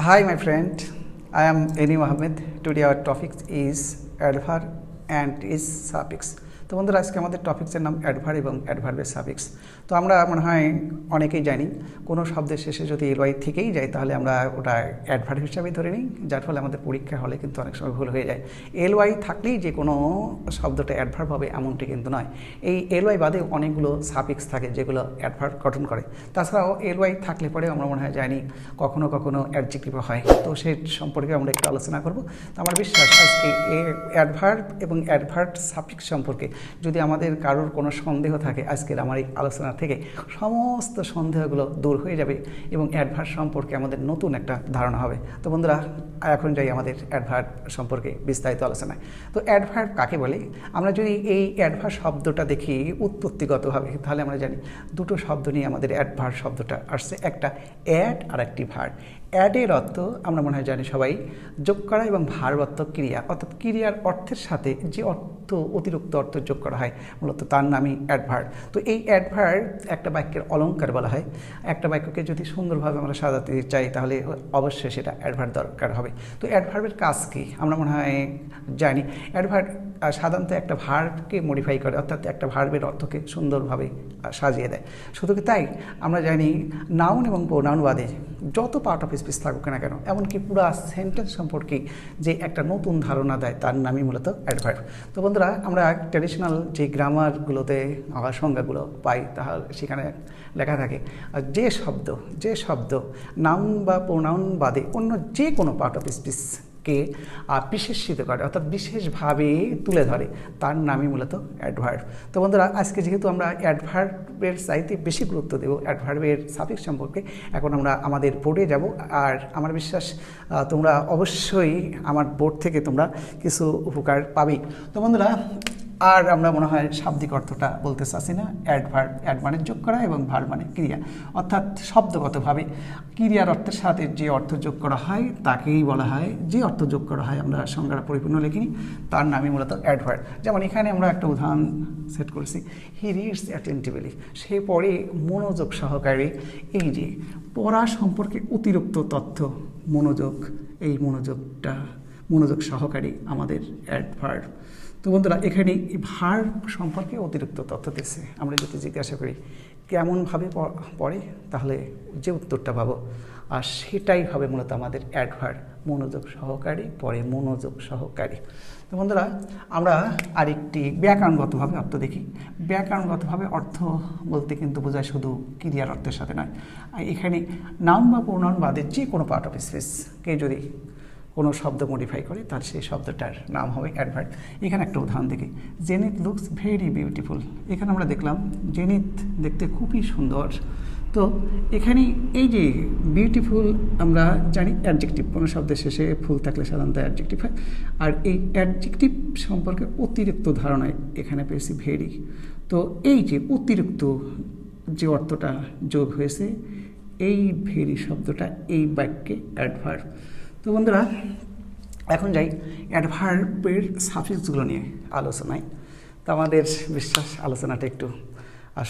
Hi, my friend. I am Eni Mohammed. Today our topic is adverb and its suffix. তো বন্ধুরা আজকে আমাদের টপিক্সের নাম অ্যাডভার্ব এবং অ্যাডভার্বের সাফিক্স। তো আমরা মনে হয় অনেকেই জানি কোনো শব্দের শেষে যদি এলওয়াই থেকেই যায় তাহলে আমরা ওটা অ্যাডভার্ব হিসাবে ধরে নিই, যার ফলে আমাদের পরীক্ষা হলে কিন্তু অনেক সময় ভুল হয়ে যায়। এলওয়াই থাকলেই যে কোনো শব্দটা অ্যাডভার্ব হবে এমনটি কিন্তু নয়। এই এলওয়াই বাদে অনেকগুলো সাফিক্স থাকে যেগুলো অ্যাডভার্ব গঠন করে। তাছাড়াও এলওয়াই থাকলে পরে আমরা মনে হয় জানি কখনো কখনো অ্যাডজেক্টিভ হয়। তো সেই সম্পর্কে আমরা একটু আলোচনা করব। তো আমার বিশ্বাস আজকে অ্যাডভার্ব এবং অ্যাডভার্ব সাফিক্স সম্পর্কে যদি আমাদের কারোর কোনো সন্দেহ থাকে আজকের আমার এই আলোচনা থেকে সমস্ত সন্দেহগুলো দূর হয়ে যাবে এবং অ্যাডভার্ব সম্পর্কে আমাদের নতুন একটা ধারণা হবে। তো বন্ধুরা এখন যাই আমাদের অ্যাডভার্ব সম্পর্কে বিস্তারিত আলোচনায়। তো অ্যাডভার্ব কাকে বলে? আমরা যদি এই অ্যাডভার্ব শব্দটা দেখি উৎপত্তিগতভাবে তাহলে আমরা জানি দুটো শব্দ নিয়ে আমাদের অ্যাডভার্ব শব্দটা আসছে, একটা অ্যাড আর একটি ভার্ব। অ্যাডের অর্থ আমরা মনে হয় জানি সবাই যোগ করা এবং ভার্ব অর্থ ক্রিয়া, অর্থাৎ ক্রিয়ার অর্থের সাথে যে অর্থ অতিরিক্ত অর্থ যোগ করা হয় মূলত তার নামই অ্যাডভার্ব। তো এই অ্যাডভার্ব একটা বাক্যের অলংকার বলা হয়। একটা বাক্যকে যদি সুন্দরভাবে আমরা সাজাতে চাই তাহলে অবশ্যই সেটা অ্যাডভার্ব দরকার হবে। তো অ্যাডভার্বের কাজ কী আমরা মনে হয় জানি। অ্যাডভার্ব সাধারণত একটা ভার্বকে মডিফাই করে, অর্থাৎ একটা ভার্বের অর্থকে সুন্দরভাবে সাজিয়ে দেয়। শুধু কি তাই, আমরা জানি নাউন এবং প্রোনাউন বাদে যত পার্ট অফ স্পিচ থাকুক না কেন, এমনকি পুরো সেন্টেন্স সম্পর্কে যে একটা নতুন ধারণা দেয় তার নামই মূলত অ্যাডভার্ব। তো বন্ধুরা আমরা ট্র্যাডিশনাল যে গ্রামারগুলোতে সংজ্ঞাগুলো পাই তাহলে সেখানে লেখা থাকে যে শব্দ নাউন বা প্রোনাউন বাদে অন্য যে কোনো পার্ট অফ স্পিচকে বিশেষিত করে, অর্থাৎ বিশেষভাবে তুলে ধরে তার নামই মূলত অ্যাডভার্ব। তো বন্ধুরা আজকে যেহেতু আমরা অ্যাডভার্বের চাইতে বেশি গুরুত্ব দেব অ্যাডভার্বের সাফিক্স সম্পর্কে, এখন আমরা আমাদের বোর্ডে যাব। আর আমার বিশ্বাস তোমরা অবশ্যই আমার বোর্ড থেকে তোমরা কিছু উপকার পাবেই। তো বন্ধুরা আর আমরা মনে হয় শাব্দিক অর্থটা বলতে চাচ্ছি না। অ্যাড মানে যোগ করা এবং ভার্ব মানে ক্রিয়া, অর্থাৎ শব্দগতভাবে ক্রিয়ার অর্থের সাথে যে অর্থ যোগ করা হয় তাকেই বলা হয়, যে অর্থ যোগ করা হয় আমরা সংজ্ঞাটা পরিপূর্ণ লিখিনি তার নামই মূলত অ্যাডভার্ব। যেমন এখানে আমরা একটা উদাহরণ সেট করেছি, হি রিডস অ্যাটেন্টিভলি, সে পড়ে মনোযোগ সহকারে। এই যে পড়া সম্পর্কে অতিরিক্ত তথ্য এই মনোযোগ সহকারী আমাদের অ্যাডভার্ব। তো বন্ধুরা এখানে এই ভার্ব সম্পর্কে অতিরিক্ত তথ্য দিচ্ছে। আমরা যদি জিজ্ঞাসা করি কেমনভাবে পড়ে তাহলে যে উত্তরটা পাবো আর সেটাই হবে মূলত আমাদের অ্যাডভার্ব, মনোযোগ সহকারী। তো বন্ধুরা আমরা আরেকটি ব্যাকরণগতভাবে অর্থ দেখি। ব্যাকরণগতভাবে অর্থ বলতে কিন্তু বোঝায় শুধু ক্রিয়ার অর্থের সাথে নয়। এখানে নাউন বা প্রোনাউন বাদে যে কোনো পার্ট অফ স্পিচকে যদি কোনো শব্দ মডিফাই করে তার সেই শব্দটার নাম হবে অ্যাডভার্ব। এখানে একটা উদাহরণ দেখি, জেনিথ লুকস ভেরি বিউটিফুল। এখানে আমরা দেখলাম জেনিথ দেখতে খুবই সুন্দর। তো এখানে এই যে বিউটিফুল আমরা জানি অ্যাডজেক্টিভ, কোনো শব্দের শেষে ফুল থাকলে সাধারণত অ্যাডজেক্টিভ হয়। আর এই অ্যাডজেক্টিভ সম্পর্কে অতিরিক্ত ধারণায় এখানে পেয়েছি ভেরি। তো এই যে অতিরিক্ত যে অর্থটা যোগ হয়েছে এই ভেরি শব্দটা এই বাক্যে অ্যাডভার্ব। তো বন্ধুরা এখন যাই অ্যাডভার্বের সাফিক্সগুলো নিয়ে আলোচনায়। তো আমাদের বিশ্বাস আলোচনাটা একটু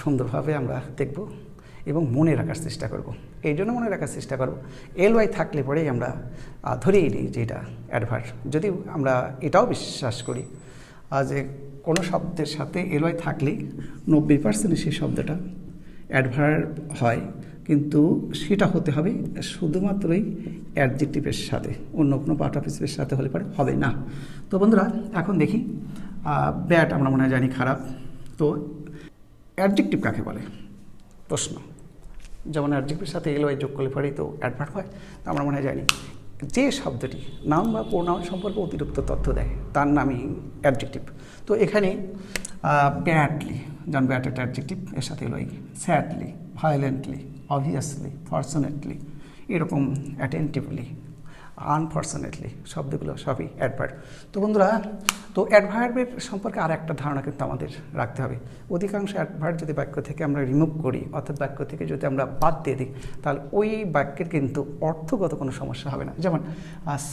সুন্দরভাবে আমরা দেখব এবং মনে রাখার চেষ্টা করব। এই জন্য মনে রাখার চেষ্টা করব এলওয়াই থাকলে পরেই আমরা ধরেই নিই যে এটা অ্যাডভার্ব। যদিও আমরা এটাও বিশ্বাস করি যে কোনো শব্দের সাথে এলওয়াই থাকলে 90% সেই শব্দটা অ্যাডভার্ব হয়, কিন্তু সেটা হতে হবে শুধুমাত্রই অ্যাডজেক্টিভের সাথে, অন্য কোনো পার্ট অফ স্পিচের সাথে হলে পরে হবে না। তো বন্ধুরা এখন দেখি ব্যাড আমরা মনে হয় জানি খারাপ। তো অ্যাডজেক্টিভ কাকে বলে প্রশ্ন, যেমন অ্যাডজেক্টিভের সাথে এলওয়াই যোগ করলে পরেই তো অ্যাডভার্ব হয়। তো আমরা মনে হয় জানি যে শব্দটি নাউন বা প্রোনাউন সম্পর্কে অতিরিক্ত তথ্য দেয় তার নামই অ্যাডজেক্টিভ। তো এখানে ব্যাডলি, যেমন ব্যাড একটা অ্যাডজেক্টিভ, এর সাথে LY. Sadly, violently, obviously, fortunately, এরকম অ্যাটেন্টিভলি, আনফর্চুনেটলি শব্দগুলো সবই অ্যাডভার্ব। তো বন্ধুরা তো অ্যাডভার্বের সম্পর্কে আর একটা ধারণা কিন্তু আমাদের রাখতে হবে। অধিকাংশ অ্যাডভার্ব যদি বাক্য থেকে আমরা রিমুভ করি, অর্থাৎ বাক্য থেকে যদি আমরা বাদ দিয়ে দিই, তাহলে ওই বাক্যের কিন্তু অর্থগত কোনো সমস্যা হবে না। যেমন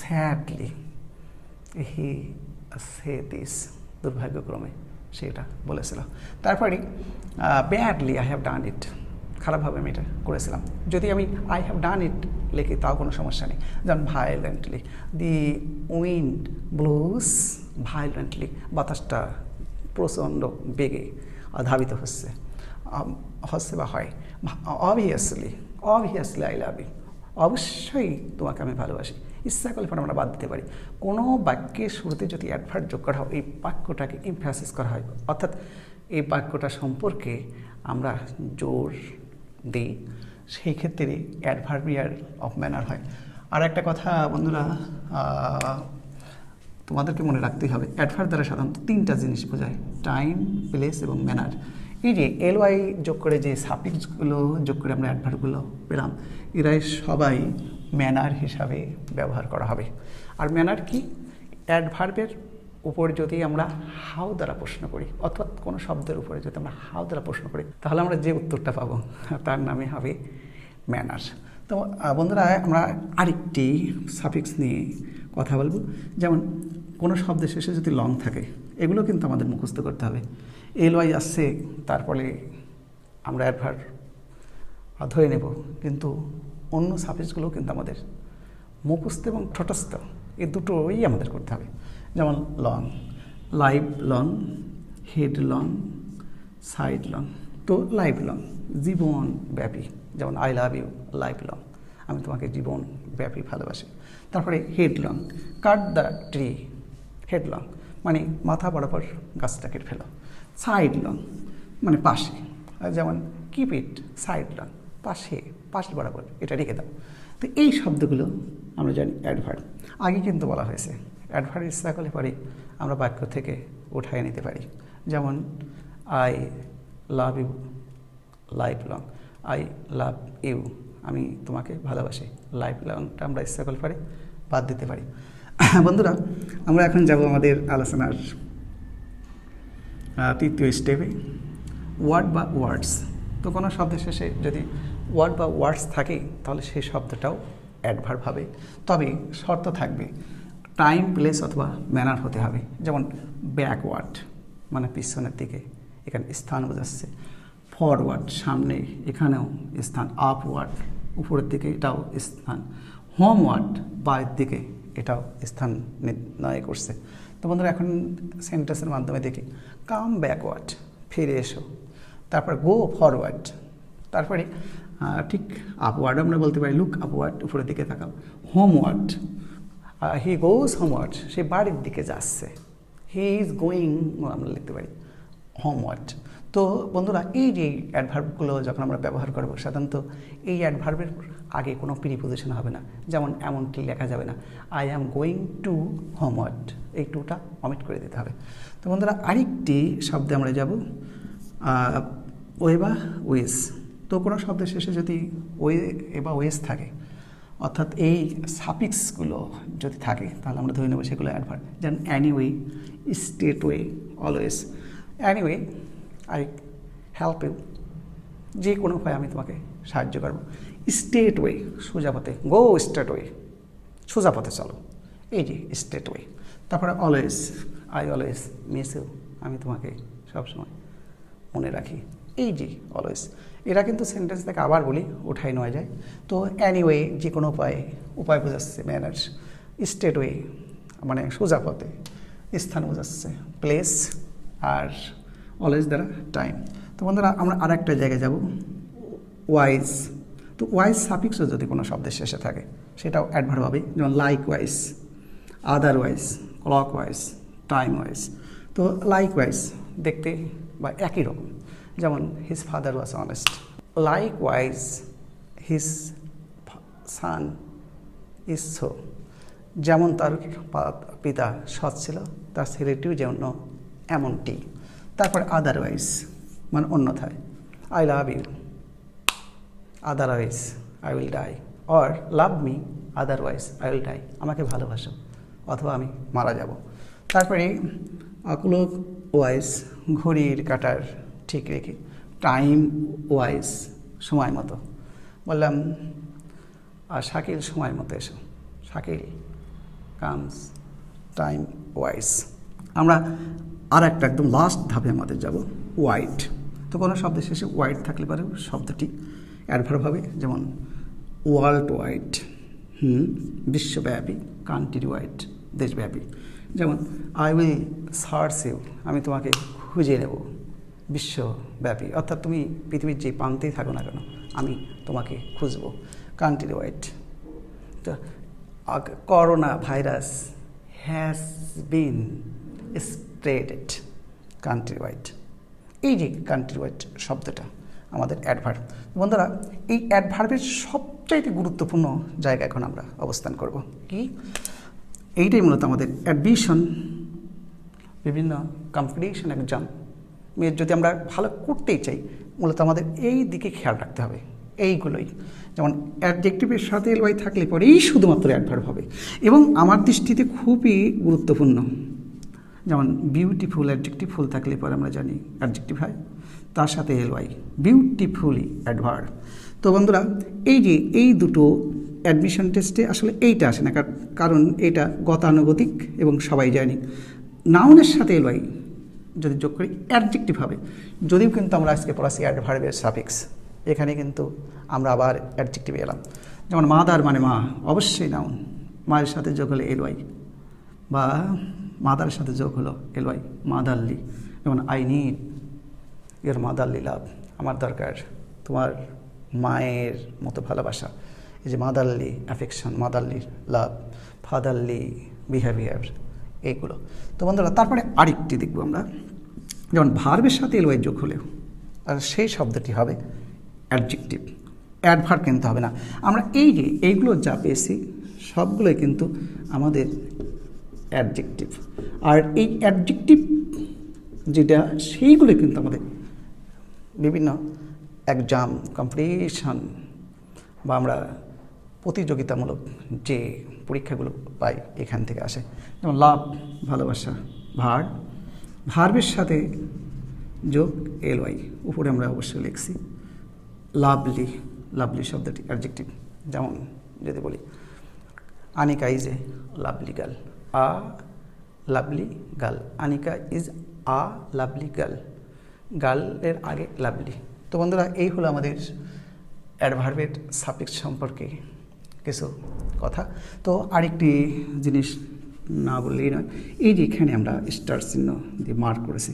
স্যাডলি হি সে দিস, দুর্ভাগ্যক্রমে সেটা বলেছিল। তারপরে ব্যাডলি আই হ্যাভ ডান ইট, খারাপভাবে আমি এটা করেছিলাম। যদি আমি আই হ্যাভ ডান ইট লিখি তাও কোনো সমস্যা নেই। যেমন violently, the wind blows violently, বাতাসটা প্রচণ্ড বেগে ধাবিত হচ্ছে বা হয়। অবভিয়াসলি আই লাভ ইউ, অবশ্যই তোমাকে আমি ভালোবাসি। ইচ্ছা করলে পরে আমরা বাদ দিতে পারি। কোনো বাক্যের শুরুতে যদি অ্যাডভার্ব যোগ করা হয়, এই বাক্যটাকে এমফ্যাসিস করা হয়, অর্থাৎ এই বাক্যটা সম্পর্কে আমরা জোর দিই, সেই ক্ষেত্রে অ্যাডভার্বিয়াল অফ ম্যানার হয়। আর একটা কথা বন্ধুরা তোমাদেরকে মনে রাখতেই হবে, অ্যাডভার্ব দ্বারা সাধারণত তিনটা জিনিস বোঝায়, টাইম, প্লেস এবং ম্যানার। এই যে এলওয়াই যোগ করে যে সাফিক্সগুলো যোগ করে আমরা অ্যাডভার্বগুলো পেলাম, এরাই সবাই ম্যানার হিসাবে ব্যবহার করা হবে। আর ম্যানার কি? অ্যাডভার্বের উপর যদি আমরা হাউ দ্বারা প্রশ্ন করি, অর্থাৎ কোনো শব্দের উপরে যদি আমরা হাউ দ্বারা প্রশ্ন করি, তাহলে আমরা যে উত্তরটা পাবো তার নামে হবে ম্যানার। তো বন্ধুরা, আমরা আরেকটি সাফিক্স নিয়ে কথা বলবো। যেমন কোনো শব্দের শেষে যদি লং থাকে, এগুলো কিন্তু আমাদের মুখস্থ করতে হবে। এলওয়াই আসছে, তারপরে আমরা অ্যাডভার্ব ধরে নেব, কিন্তু অন্য সাফিক্সগুলো কিন্তু আমাদের মুখস্থ এবং ঠোঁটস্থ, এই দুটোই আমাদের করতে হবে। যেমন long, lifelong, headlong, sidelong. তো লাইফ লং জীবন ব্যাপী, যেমন I love you lifelong, আমি তোমাকে জীবন ব্যাপী ভালোবাসি। তারপরে headlong, cut the tree, headlong মানে মাথা বরাবর গাছটা কেটে ফেলো। সাইড লং মানে পাশে, যেমন কিপ ইট সাইড লং, পাশ বরাবর এটা রেখে দাও। তো এই শব্দগুলো আমরা জানি অ্যাডভার্ব। আগে কিন্তু বলা হয়েছে অ্যাডভার্ব ইচ্ছা করলে পরে আমরা বাক্য থেকে উঠায় নিতে পারি। যেমন I love you lifelong, I love you আমি তোমাকে ভালোবাসি, লাইফ লংটা আমরা ইচ্ছা করলে পরে বাদ দিতে পারি। বন্ধুরা, আমরা এখন যাব আমাদের আলোচনার তৃতীয় স্টেপে, ওয়ার্ড বা ওয়ার্ডস। তো কোনো শব্দের শেষে যদি ওয়ার্ড বা ওয়ার্ডস থাকে, তাহলে সেই শব্দটাও অ্যাডভার্ব হবে, তবে শর্ত থাকবে টাইম, প্লেস অথবা ম্যানার হতে হবে। যেমন ব্যাকওয়ার্ড মানে পিছনের দিকে, এখানে স্থান বোঝাচ্ছে। ফরওয়ার্ড সামনে, এখানেও স্থান। আপওয়ার্ড উপরের দিকে, এটাও স্থান। হোমওয়ার্ড বাড়ির দিকে, এটাও স্থান নির্ণয় করছে। তো বন্ধুরা, এখন সেন্টেন্সের মাধ্যমে দেখি। কাম ব্যাকওয়ার্ড ফিরে এসো, তারপর গো ফরওয়ার্ড, তারপরে ঠিক আপওয়ার্ড আমরা বলতে পারি, লুক আপওয়ার্ড উপরের দিকে তাকাও। হোমওয়ার্ড, হি গোজ হোমওয়ার্ড সে বাড়ির দিকে যাচ্ছে। হি ইজ গোয়িং আমরা লিখতে পারি হোমওয়ার্ড। তো বন্ধুরা, এই যে অ্যাডভার্বগুলো যখন আমরা ব্যবহার করব, সাধারণত এই অ্যাডভার্বের আগে কোনো প্রিপোজিশন হবে না। যেমন এমনটি লেখা যাবে না, আই অ্যাম গোয়িং টু হোমওয়ার্ড, এই টুটা অমিট করে দিতে হবে। তো বন্ধুরা, আরেকটি শব্দে আমরা যাব, ওয়ে বা ওয়েস। তো কোনো শব্দের শেষে যদি ওয়ে বা ওয়েস থাকে, অর্থাৎ এই সাফিক্সগুলো যদি থাকে, তাহলে আমরা ধরে নেব সেগুলো অ্যাডভার্ব। যেমন anyway, straightway, always. Anyway I help you, যে কোনো উপায়ে আমি তোমাকে সাহায্য করবো। স্ট্রেট ওয়ে সোজা পথে, গো স্ট্রেট ওয়ে সোজা পথে চলো, এই যে স্ট্রেট ওয়ে। তারপরে always, I always miss you, আমি তোমাকে সবসময় মনে রাখি, এই যে অলওয়েজ। এরা কিন্তু সেন্টেন্স থেকে আবার বলি উঠাই নেওয়া যায়। তো অ্যানিওয়ে যে কোনো উপায় বোঝাচ্ছে, ম্যানার। স্ট্রেট ওয়ে মানে সোজা পথে, স্থান বোঝাচ্ছে। প্লেস আর অলওয়েজ দ্বারা টাইম। তো বন্ধুরা, আমরা আর একটা জায়গায় যাব, ওয়াইজ। তো ওয়াইজ সাফিক্সও যদি কোনো শব্দের শেষে থাকে, সেটাও অ্যাডভার্ব হবে। যেমন like wise, otherwise, clock wise, time wise. তো লাইক ওয়াইজ দেখতে বা একই রকম, যেমন his father was honest, like wise his sun is so, যেমন তার পিতা সৎ ছিল, তার ছেলেটিও যেমন এমনটি। তারপরে আদারওয়াইজ মানে অন্যথায়, I love you otherwise I will die, or love me otherwise I will die, আমাকে ভালোবাসো অথবা আমি মারা যাব। তারপরে ক্লক ওয়াইজ ঘড়ির কাঁটার ঠিক রেখে, টাইম ওয়াইজ সময় মতো। বললাম শাকিল সময় মতো এসো, শাকিল কামস টাইম ওয়াইজ। আমরা আর একটা একদম লাস্ট ধাপে আমাদের যাব, হোয়াইট। তো কোনো শব্দের শেষে হোয়াইট থাকলে পরেও শব্দটি অ্যাডভার্ব হবে। যেমন ওয়ার্ল্ড ওয়াইড, বিশ্বব্যাপী, কান্ট্রি ওয়াইড, দেশব্যাপী। যেমন আই উইল সার্চ ইউ, আমি তোমাকে খুঁজে নেব, বিশ্বব্যাপী, অর্থাৎ তুমি পৃথিবীর যে প্রান্তেই থাকো না কেন আমি তোমাকে খুঁজব, কান্ট্রি ওয়াইড। তো corona virus has been spreaded country wide. এই যে কান্ট্রি ওয়াইড শব্দটা আমাদের অ্যাডভার্ব। বন্ধুরা, এই অ্যাডভার্বের সবচাইতে গুরুত্বপূর্ণ জায়গা এখন আমরা অবস্থান করব। কি? এইটাই মূলত আমাদের অ্যাডমিশন, বিভিন্ন কম্পিটিশন এক্সাম যদি আমরা ভালো করতেই চাই, মূলত আমাদের এই দিকে খেয়াল রাখতে হবে। এইগুলোই যেমন অ্যাডজেক্টিভের সাথে এলওয়াই থাকলে পরেই শুধুমাত্র অ্যাডভার্ব হবে, এবং আমার দৃষ্টিতে খুবই গুরুত্বপূর্ণ। যেমন বিউটিফুল, অ্যাডজেক্টিভ ফুল থাকলে পরে আমরা জানি অ্যাডজেক্টিভ হয়, তার সাথে এলওয়াই, বিউটিফুলি অ্যাডভার্ব। তো বন্ধুরা, এই যে এই দুটো অ্যাডমিশন টেস্টে আসলে এইটা আসে না, কারণ এটা গতানুগতিক এবং সবাই জানি। নাউনের সাথে এলওয়াই যদি যোগ করি অ্যাডজেক্টিভ হবে, যদিও কিন্তু আমরা আজকে পড়াচ্ছি অ্যাডভার্বের সাফিক্স, এখানে কিন্তু আমরা আবার অ্যাডজেক্টিভে এলাম। যেমন মাদার মানে মা, অবশ্যই নাউন, মায়ের সাথে যোগ হলে এলওয়াই, বা মাদার সাথে যোগ হলো এলওয়াই, মাদারলি। যেমন আই নিড ইয়োর মাদারলি লাভ, আমার দরকার তোমার মায়ের মতো ভালোবাসা। এই যে মাদারলি অ্যাফেকশন, মাদারলি লাভ, ফাদারলি বিহেভিয়ার, এইগুলো। তো বন্ধুরা, তারপরে আরেকটি দেখব আমরা, যেমন ভার্বের সাথে এলওয়াই যোগ হলেও আর সেই শব্দটি হবে অ্যাডজেক্টিভ, অ্যাডভার্ব কিন্তু হবে না। আমরা এই যে এইগুলো যা পেয়েছি সবগুলোই কিন্তু আমাদের অ্যাডজেক্টিভ, আর এই অ্যাডজেক্টিভ যেটা সেইগুলো কিন্তু আমাদের বিভিন্ন এক্সাম, কম্পিটিশন বা আমরা প্রতিযোগিতামূলক যে পরীক্ষাগুলো পাই এখান থেকে আসে। যেমন লাভ ভালোবাসা, ভার্বের সাথে যোগ এলওয়াই, উপরে আমরা অবশ্যই লিখছি লাভলি, লাভলি শব্দটি অ্যাডজেক্টিভ। যেমন যদি বলি Anika is a lovely girl, a lovely girl, Anika is a lovely girl, গার্লের আগে লাভলি। তো বন্ধুরা, এই হলো আমাদের অ্যাডভার্বের সাফিক্স সম্পর্কে কিছু কথা। তো আরেকটি জিনিস না বললেই নয়, এই যে এখানে আমরা স্টার চিহ্ন দিয়ে মার্ক করেছি,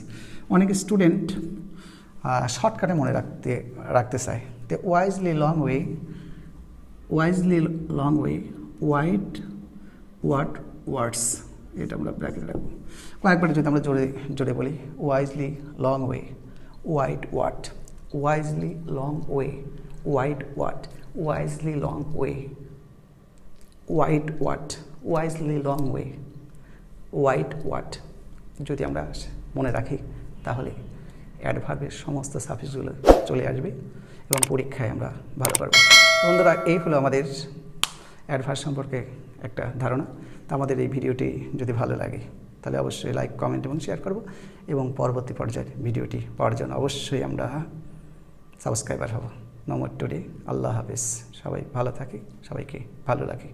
অনেক স্টুডেন্ট শর্টকাটে মনে রাখতে চায়। তো wisely long way, wide what words, এটা আমরা ব্র্যাকেটে রাখবো। কয়েকবার যদি আমরা জোরে বলি, wisely long way, wide what, wisely long way, wide what, wisely long way, wide what, wisely long way, wide what, যদি আমরা মনে রাখি তাহলে অ্যাডভার্বের সমস্ত সাফিক্সগুলো চলে আসবে এবং পরীক্ষায় আমরা ভালো পারব। বন্ধুরা, এই হলো আমাদের অ্যাডভার্ব সম্পর্কে একটা ধারণা। তো আমাদের এই ভিডিওটি যদি ভালো লাগে তাহলে অবশ্যই লাইক, কমেন্ট এবং শেয়ার করব, এবং পরবর্তী পর্যায়ে ভিডিওটি পাওয়ার জন্য অবশ্যই আমরা সাবস্ক্রাইবার হব। নমস্কার টুডে, আল্লাহ হাফেজ। সবাই ভালো থাকে, সবাইকে ভালো লাগে।